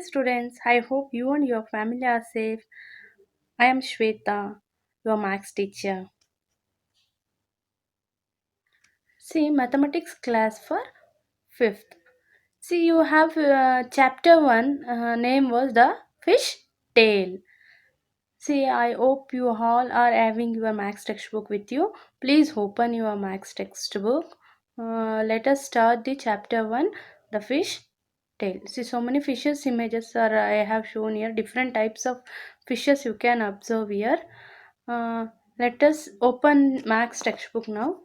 students. I hope you and your family are safe. I am Shweta, your maths teacher. See, mathematics class for 5th. See, you have chapter 1, name was the fish tail. See, I hope you all are having your maths textbook with you. Please open your maths textbook. Let us start the chapter 1, the fish tail. See, so many fishes images are I have shown here. Different types of fishes you can observe here. Uh, Let us open maths textbook now.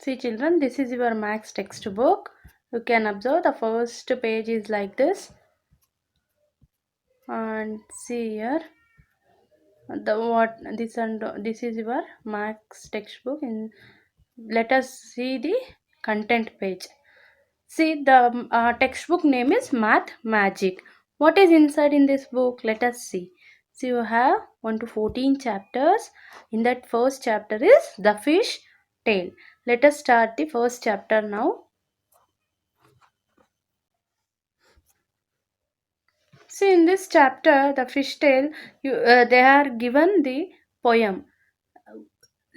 See, children, this is your maths textbook. You can observe the first page is like this. And see here the what this is your max textbook. In let us see the content page. See, the textbook name is Math Magic. What is inside in this book? Let us see. So you have 1 to 14 chapters. In that first chapter is the fish tail. Let us start the first chapter now. See, in this chapter the fish tail, they are given the poem.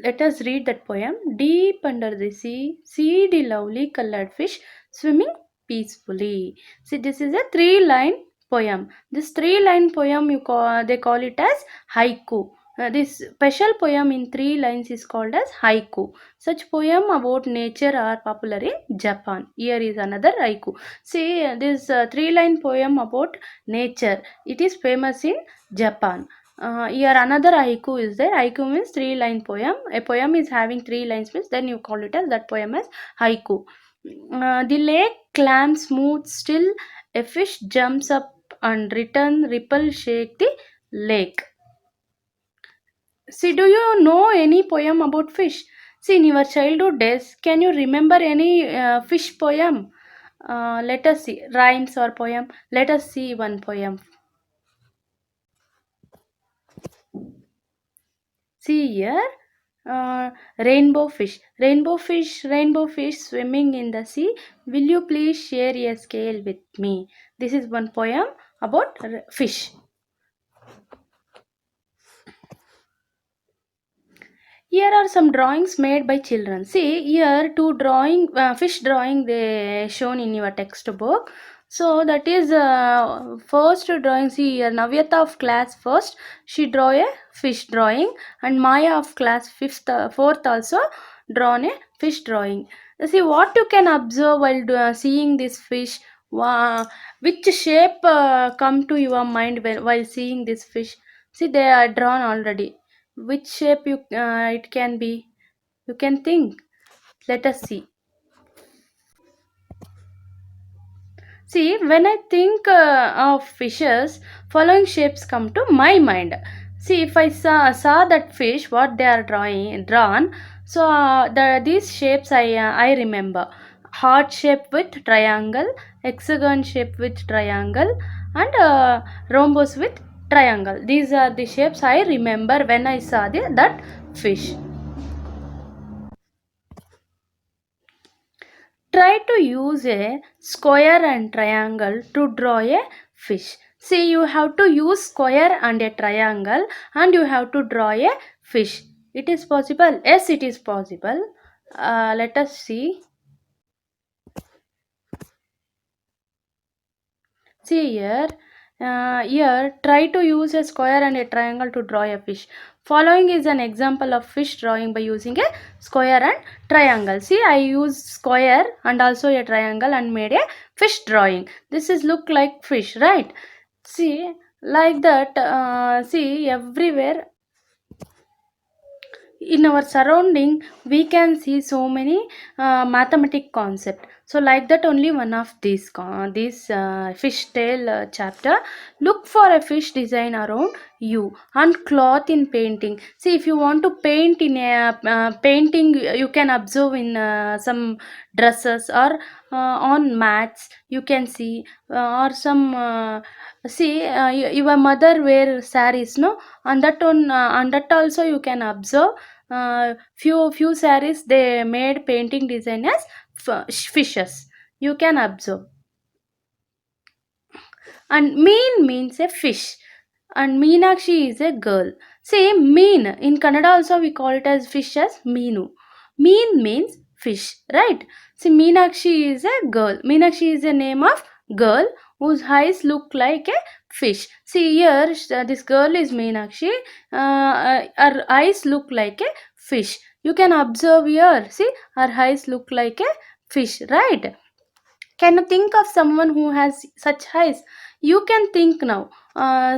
Let us read that poem. Deep under the sea, see the lovely colored fish swimming peacefully. See, this is a three-line poem. This three-line poem they call it as haiku. This special poem in 3 lines is called as haiku. Such poem about nature are popular in Japan. Here is another haiku. See, this 3 line poem about nature. It is famous in Japan. Here another haiku is there. Haiku means 3 line poem. A poem is having 3 lines means then you call it as that poem as haiku. The lake climbs smooth still. A fish jumps up and return ripple shake the lake. See, do you know any poem about fish? See, in your childhood days, can you remember any fish poem? Let us see rhymes or poem. Let us see one poem. See here, rainbow fish swimming in the sea. Will you please share a scale with me? This is one poem about fish. Here are some drawings made by children. See here two drawing fish drawing they shown in your textbook. So that is first drawing. See here Navyata of class first she draw a fish drawing and Maya of class fifth fourth also drawn a fish drawing. See what you can observe while seeing this fish. Which shape come to your mind while seeing this fish? See they are drawn already. Which shape it can be? You can think. Let us see. See, when I think of fishes, following shapes come to my mind. See, if I saw that fish, what they are drawn. So these shapes I remember. Heart shape with triangle, hexagon shape with triangle, and rhombus with triangle. These are the shapes I remember when I saw that fish. Try to use a square and triangle to draw a fish. See, you have to use square and a triangle and you have to draw a fish. It is possible? Yes, it is possible. Let us see. See here. Here, try to use a square and a triangle to draw a fish. Following is an example of fish drawing by using a square and triangle. See, I used square and also a triangle and made a fish drawing. This is look like fish, right? See, like that. See, everywhere in our surrounding we can see so many mathematic concept. So like that only one of these fish tail chapter. Look for a fish design around you and cloth in painting. See, if you want to paint in a painting, you can observe in some dresses or on mats you can see, or some see your mother wear saris, no, on that also you can observe few saris they made painting design as fishes, you can observe. And mean means a fish, and Meenakshi is a girl. Say mean in Kannada also we call it as fish as Meenu. Mean means fish, right? See, Meenakshi is a girl. Meenakshi is a name of girl whose eyes look like a fish. See here, this girl is Meenakshi. Her eyes look like a fish. You can observe here. See, her eyes look like a fish, right? Can you think of someone who has such eyes? You can think now.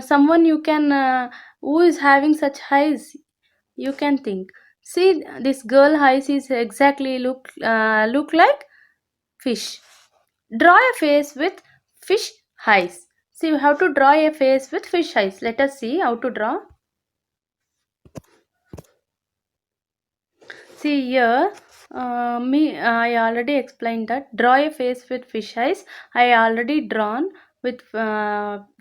Someone you can who is having such eyes. You can think. See, this girl eyes is exactly look like fish. Draw a face with fish eyes. See, you have to draw a face with fish eyes. Let us see how to draw. See here, I already explained that. Draw a face with fish eyes. I already drawn with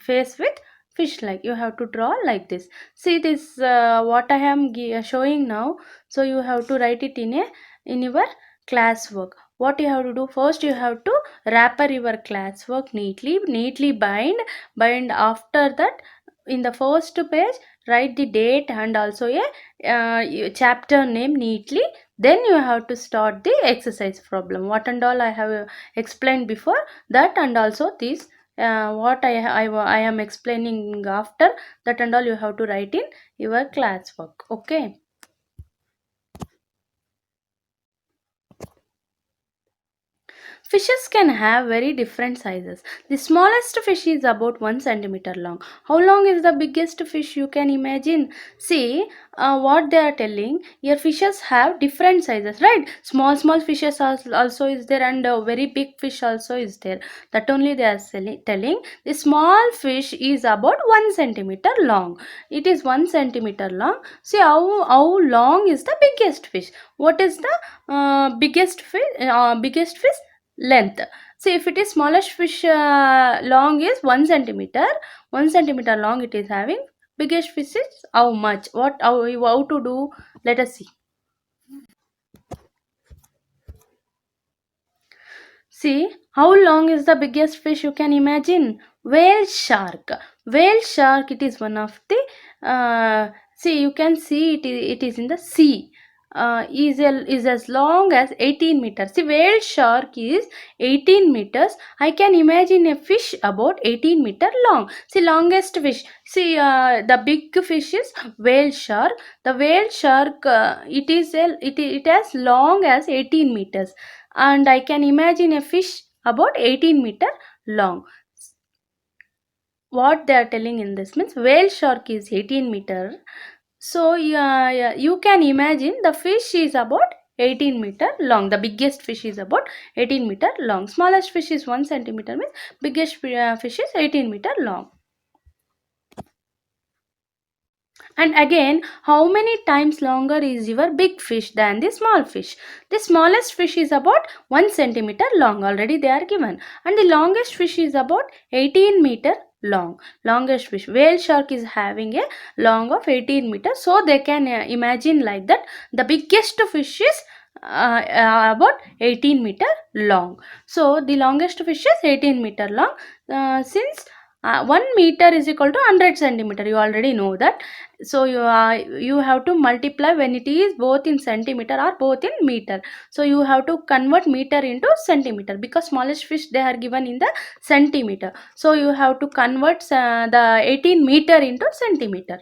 face with fish like. You have to draw like this. See this what I am showing now. So you have to write it in your classwork. What you have to do first, you have to wrapper your classwork neatly bind. After that, in the first page, write the date and also a chapter name neatly. Then you have to start the exercise problem, what and all I have explained before that, and also this what I am explaining after that, and all you have to write in your classwork. Okay. Fishes can have very different sizes. The smallest fish is about 1 centimeter long. How long is the biggest fish you can imagine? See what they are telling. Your fishes have different sizes, right? Small fishes also is there, and very big fish also is there. That only they are telling. The small fish is about 1 centimeter long. It is 1 centimeter long. See how long is the biggest fish? What is the biggest fish? Biggest fish length. See, if it is smallest fish long is 1 centimeter, 1 centimeter long it is having. Biggest fish is how much? What how to do? Let us see. See how long is the biggest fish you can imagine? Whale shark. Whale shark, it is one of the see, you can see it is in the sea. Is as long as 18 meters. See, whale shark is 18 meters. I can imagine a fish about 18-meter long. See, longest fish. See, the big fish is whale shark. The whale shark, it as long as 18 meters, and I can imagine a fish about 18-meter long. What they are telling in this means whale shark is 18-meter. So yeah, you can imagine the fish is about 18-meter long. The biggest fish is about 18-meter long. Smallest fish is 1 centimeter means biggest fish is 18-meter long. And again, how many times longer is your big fish than the small fish? The smallest fish is about 1 centimeter long, already they are given. And the longest fish is about 18-meter long. Longest fish. Whale shark is having a long of 18 meters. So they can imagine like that. The biggest fish is about 18-meter long. So the longest fish is 18-meter long. Since 1 meter is equal to 100 centimeter, you already know that. So you have to multiply when it is both in centimeter or both in meter. So you have to convert meter into centimeter, because smallest fish they are given in the centimeter. So you have to convert the 18 meter into centimeter.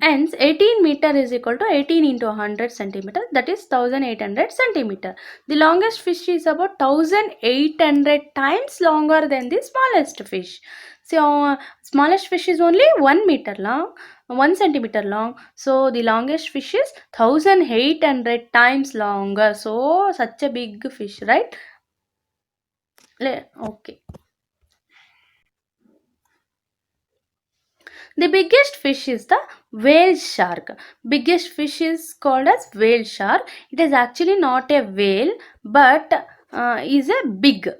Hence 18 meter is equal to 18 into 100 centimeter, that is 1800 centimeter. The longest fish is about 1800 times longer than the smallest fish. So smallest fish is only 1 meter long, 1 centimeter long. So the longest fish is 1800 times longer. So such a big fish, right? Okay. The biggest fish is the whale shark. Biggest fish is called as whale shark. It is actually not a whale, but is a big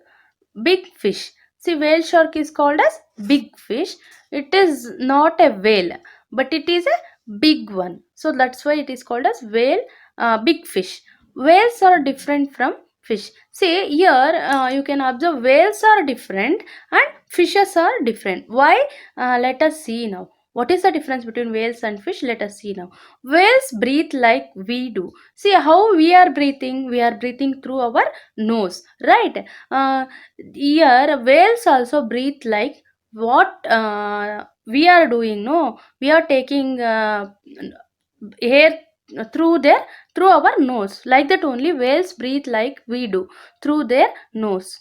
fish. See, whale shark is called as big fish. It is not a whale, but it is a big one. So that's why it is called as whale, big fish. Whales are different from fish. See here, you can observe whales are different and fishes are different. Why? Let us see now. What is the difference between whales and fish? Let us see now. Whales breathe like we do. See how we are breathing. We are breathing through our nose, right? Here whales also breathe like what we are doing. No, we are taking air through their through our nose. Like that only whales breathe like we do through their nose.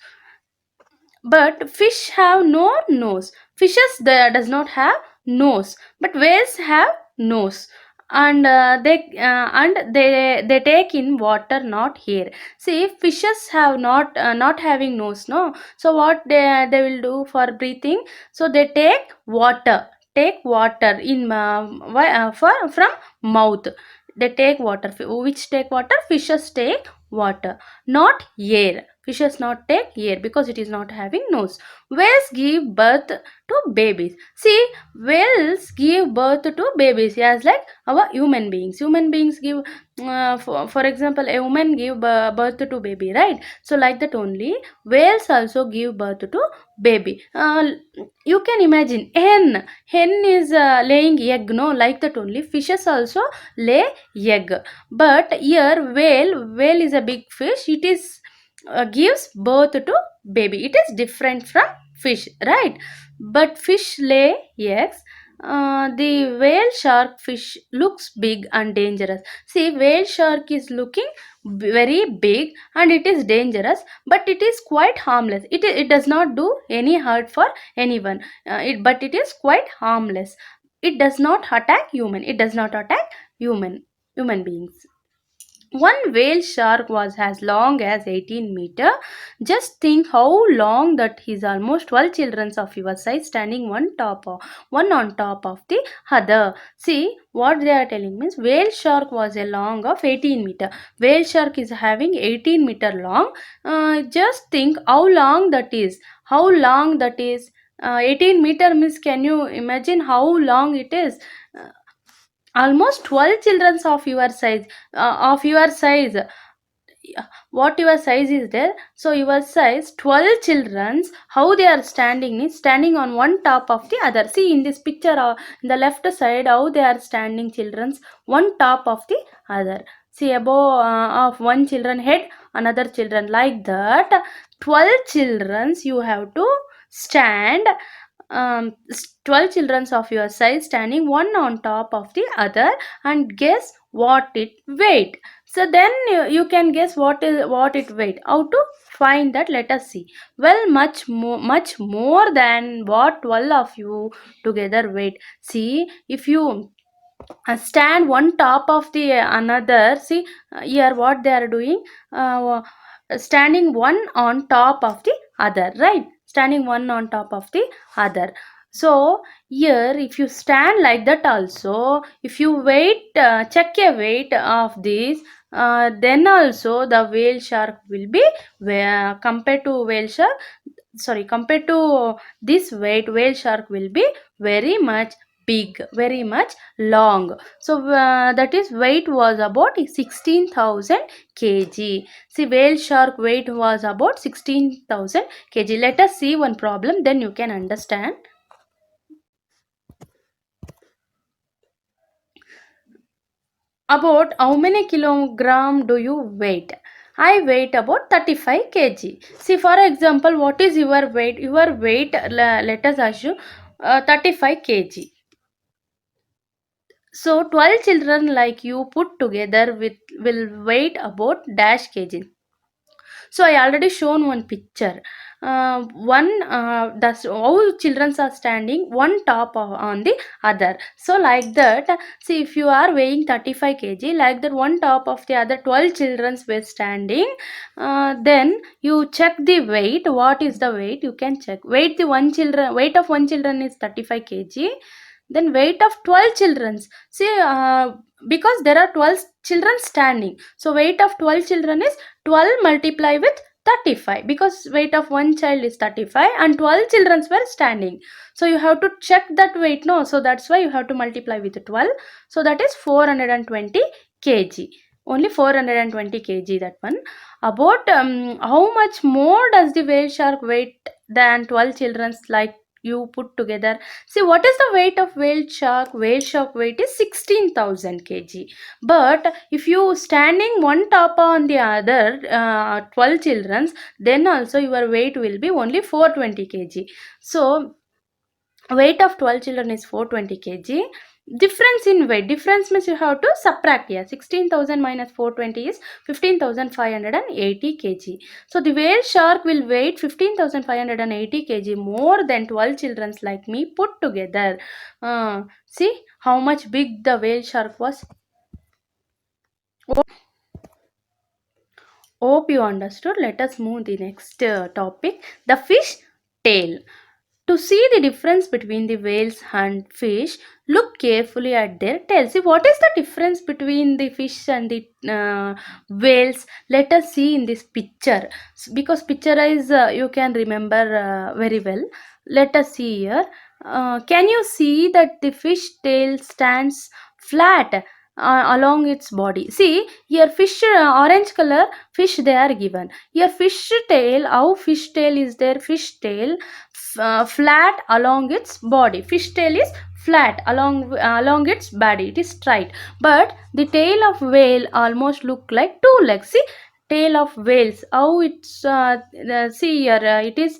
But fish have no nose. Fishes does not have nose, but whales have nose. And they take in water, not air. See, fishes have not having nose, no. So what they will do for breathing? So they take water in from mouth. They take water. Which take water? Fishes take water, not air. Fishes not take air because it is not having nose. Whales give birth to babies. See, whales give birth to babies as like our human beings. Human beings give, for example, a woman give birth to baby, right? So like that only whales also give birth to baby. You can imagine hen is laying egg, no, like that only fishes also lay egg. But here whale is a big fish. It is gives birth to baby. It is different from fish, right? But fish lay eggs. The whale shark fish looks big and dangerous. See, whale shark is looking very big and it is dangerous, but it is quite harmless. It does not do any hurt for anyone. But it is quite harmless. It does not attack human. It does not attack human beings. One whale shark was as long as 18 meter. Just think how long that is, almost 12 children of your size standing one on top of the other. See what they are telling means whale shark was a long of 18 meter. Whale shark is having 18 meter long. Just think how long that is. How long that is. 18 meter means, can you imagine how long it is? Uh, Almost 12 children of your size. What your size is there? So your size 12 children's, how they are standing is standing on one top of the other. See in this picture, in the left side, how they are standing children's one top of the other. See above of one children head, another children, like that 12 children's you have to stand. 12 children of your size standing one on top of the other, and guess what it weight. So then you can guess what it weight. How to find that? Let us see. Well, much more than what 12 of you together weight. See, if you stand one top of the another, see here what they are doing. Standing one on top of the other, right? Standing one on top of the other. So here if you stand like that also, if you weight, check a weight of this, then also the whale shark will be compared to whale shark, sorry, compared to this weight, whale shark will be very much big, very much long. So that is weight was about 16,000 kg. See, whale shark weight was about 16,000 kg. Let us see one problem, then you can understand. About how many kilogram do you weight? I weight about 35 kg. See, for example, what is your weight? Your weight, let us assume 35 kg. So 12 children like you put together with will weight about dash kg. So I already shown one picture. one that's all children are standing one top on the other. So like that, see, if you are weighing 35 kg, like that one top of the other 12 children were standing. Then you check the weight. What is the weight? You can check weight of one children is 35 kg. Then weight of 12 children, see, because there are 12 children standing, so weight of 12 children is 12 multiply with 35, because weight of one child is 35 and 12 children were standing. So you have to check that weight, no, so that's why you have to multiply with 12. So that is 420 kg, only 420 kg, that one. About how much more does the whale shark weight than 12 children's, like you put together? See, what is the weight of whale shark? Whale shark weight is 16,000 kg. But if you standing one top on the other 12 children's, then also your weight will be only 420 kg. So weight of 12 children is 420 kg. Difference in weight, difference means you have to subtract here. 16,000 minus 420 is 15,580 kg. So the whale shark will weigh 15,580 kg more than 12 children like me put together. See how much big the whale shark was. Hope you understood. Let us move the next topic, the fish tail. To see the difference between the whales and fish, look carefully at their tails. See, what is the difference between the fish and the whales? Let us see in this picture, because picture is you can remember very well. Let us see here. Can you see that the fish tail stands flat along its body? See here, fish orange color fish they are given. Here fish tail, how fish tail is there? Fish tail flat along its body. Fish tail is flat along its body, it is straight. But the tail of whale almost look like two legs. See, tail of whales, how it's see here, it is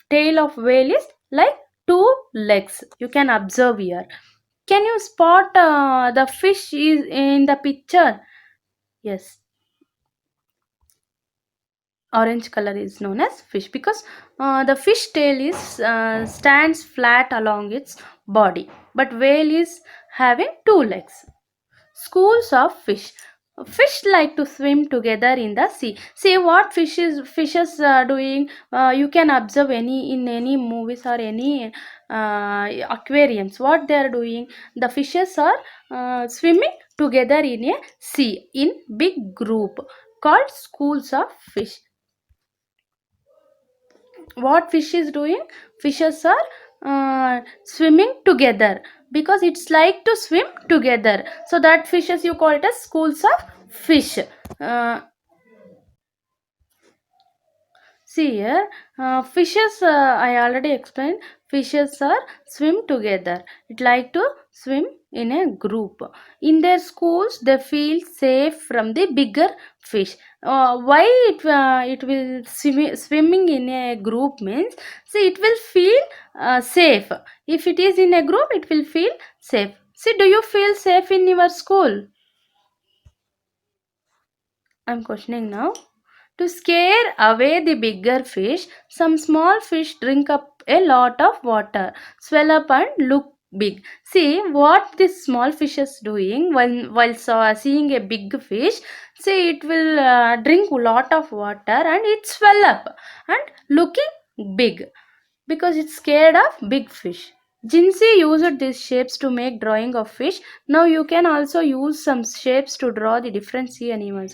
tail of whale is like two legs, you can observe here. Can you spot the fish is in the picture? Yes, orange color is known as fish, because the fish tail is stands flat along its body, but whale is having two legs. Schools of fish. Fish like to swim together in the sea. See what fishes are doing. You can observe in any movies or any aquariums. What they are doing? The fishes are swimming together in a sea in big group called schools of fish. What fish is doing? Fishes are swimming together, because it's like to swim together, so that fishes you call it as schools of fish. uh, See here, fishes, I already explained, fishes are swim together. It like to swim in a group. In their schools, they feel safe from the bigger fish. Why it will swimming in a group means, see, it will feel safe. If it is in a group, it will feel safe. See, do you feel safe in your school? I'm questioning now. To scare away the bigger fish, some small fish drink up a lot of water, swell up and look big. See what this small fish is doing while seeing a big fish. See, it will drink a lot of water and it swell up and looking big, because it's scared of big fish. Jinsey used these shapes to make drawing of fish. Now you can also use some shapes to draw the different sea animals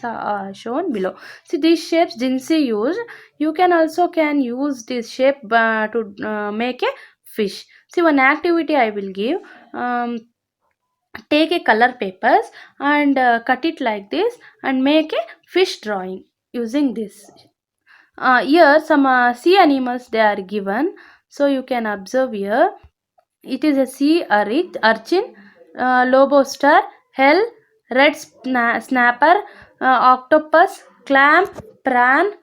shown below. See these shapes Jinsey used. You can also use this shape to make a fish. See one activity I will give. Take a color papers and cut it like this and make a fish drawing using this. Here some sea animals they are given, so you can observe here. It is a sea urchin, lobster, hell, red snapper, octopus, clam, prawn,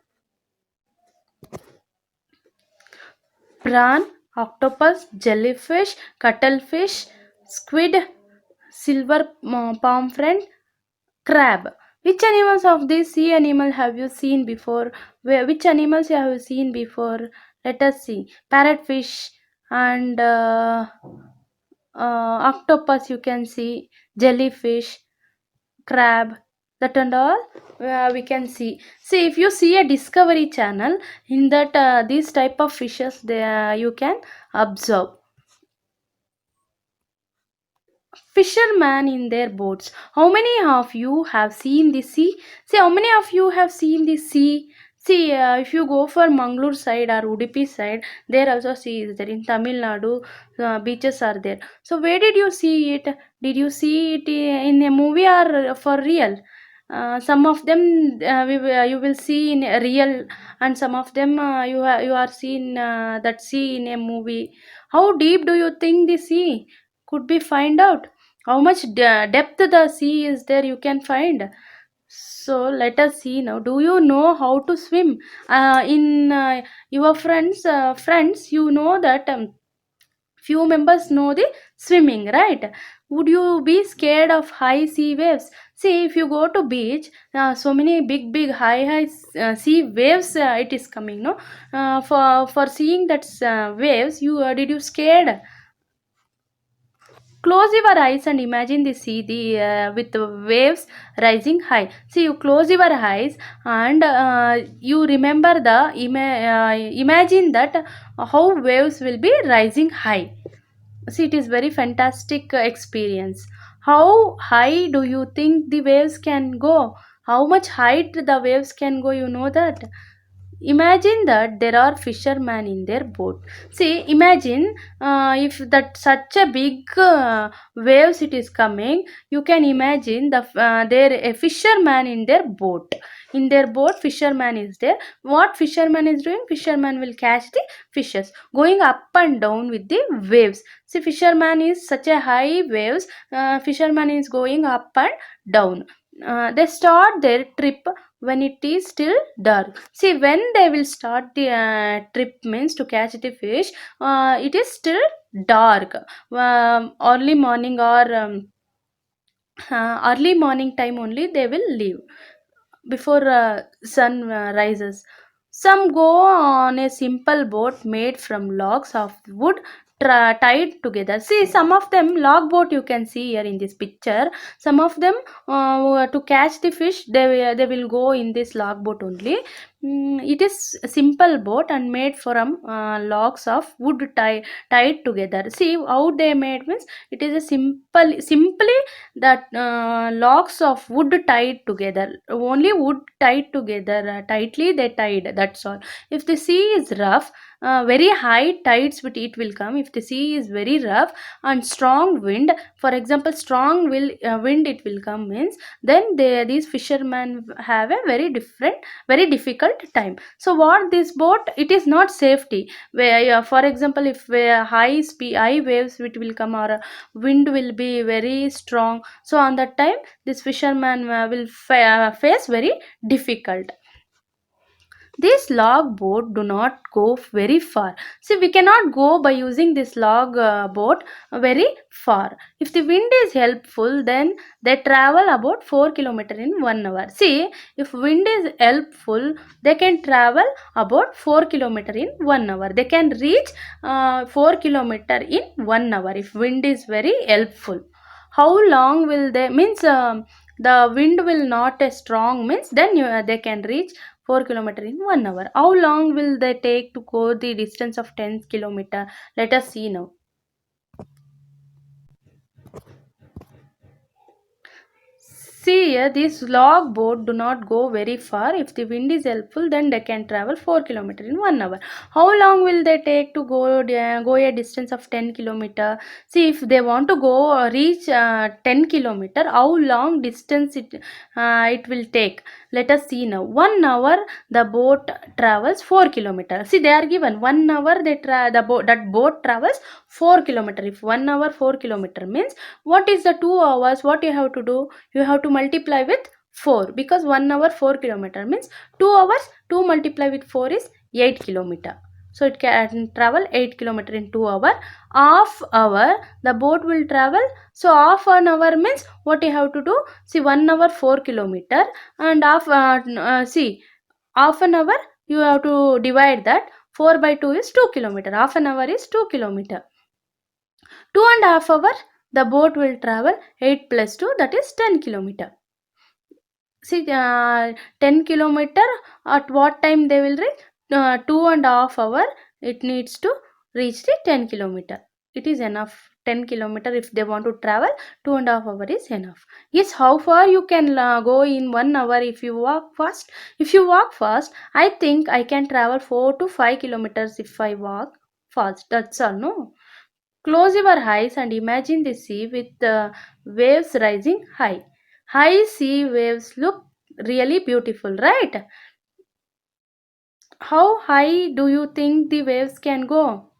octopus, jellyfish, cuttlefish, squid, silver pomfret, crab. Which animals of these sea animal have you seen before? Which animals have you seen before? Let us see. Parrotfish and octopus you can see, jellyfish, crab, that and all we can see. See, if you see a Discovery Channel, in that these type of fishes they you can observe. Fishermen in their boats. How many of you have seen the sea? See, how many of you have seen the sea? See, if you go for Mangalore side or Udupi side, there also sea is there. In Tamil Nadu, beaches are there. So, where did you see it? Did you see it in a movie or for real? Some of them you will see in a real, and some of them you are seen that sea in a movie. How deep do you think the sea could be find out? How much depth the sea is there you can find. So let us see now. Do you know how to swim? In your friends, you know that few members know the swimming, right? Would you be scared of high sea waves? See, if you go to beach, so many big high sea waves it is coming, no? For seeing that waves, you did you scared? Close your eyes and imagine the sea with the waves rising high. See, you close your eyes and you remember the imagine that how waves will be rising high. See, it is very fantastic experience. How high do you think the waves can go? How much height the waves can go, you know that? Imagine that there are fishermen in their boat. See, imagine if that such a big waves it is coming, you can imagine there a fisherman in their boat. In their boat, fisherman is there. What fisherman is doing? Fisherman will catch the fishes, going up and down with the waves. See, fisherman is such a high waves. Fisherman is going up and down. They start their trip when it is still dark. See, when they will start the trip means to catch the fish, it is still dark. Early morning or early morning time only they will leave before sun rises. Some go on a simple boat made from logs of wood tied together. See, some of them log boat you can see here in this picture. Some of them to catch the fish they will go in this log boat only. It is a simple boat and made from logs of wood tied together. See how they made means it is a simply that logs of wood tied together, only wood tied together tightly they tied, that's all. If the sea is rough, very high tides with it will come. If the sea is very rough and strong wind, for example strong wind it will come means, then these fishermen have a very difficult time. So what this boat, it is not safety where for example if high waves it will come or wind will be very strong, so on that time this fisherman will face very difficult. This log boat do not go very far. See, we cannot go by using this log boat very far. If the wind is helpful, then they travel about 4 kilometer in 1 hour. See, if wind is helpful, they can travel about 4 kilometer in 1 hour. They can reach 4 kilometer in 1 hour if wind is very helpful. How long will they means the wind will not a strong means, then they can reach 4 kilometer in 1 hour. How long will they take to go the distance of 10 kilometer? Let us see now. See here, this log boat do not go very far. If the wind is helpful, then they can travel 4 kilometer in 1 hour. How long will they take to go a distance of 10 kilometer? See, if they want to go reach 10 kilometer, how long distance it will take? Let us see now. 1 hour the boat travels 4 kilometer. See, they are given 1 hour. That boat travels 4 kilometer. If 1 hour 4 kilometer means, what is the 2 hours? What you have to do? You have to multiply with 4, because 1 hour 4 kilometer means 2 hours. 2 multiply with 4 is 8 kilometer. so it can travel 8 kilometer in 2 hour. Half hour the boat will travel, so half an hour means what you have to do, see 1 hour 4 kilometer, and see half an hour you have to divide that, 4 by 2 is 2 kilometer, half an hour is 2 kilometer. 2.5 hour the boat will travel, 8 plus 2 that is 10 kilometer. See 10 kilometer at what time they will reach, 2.5 hour it needs to reach the 10 kilometer. It is enough, 10 kilometer if they want to travel, 2.5 hour is enough. Yes, how far you can go in 1 hour if you walk fast? If you walk fast, I think I can travel 4 to 5 kilometers if I walk fast, that's all. No, close your eyes and imagine the sea with the waves rising high. High sea waves look really beautiful, right? How high do you think the waves can go?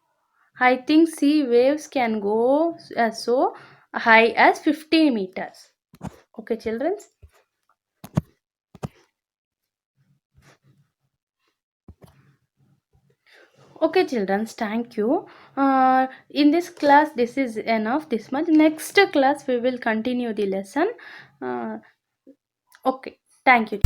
I think sea waves can go so high as 50 meters. Okay, children. Okay, children, thank you. In this class, this is enough this much. Next class, we will continue the lesson. Uh, okay, thank you.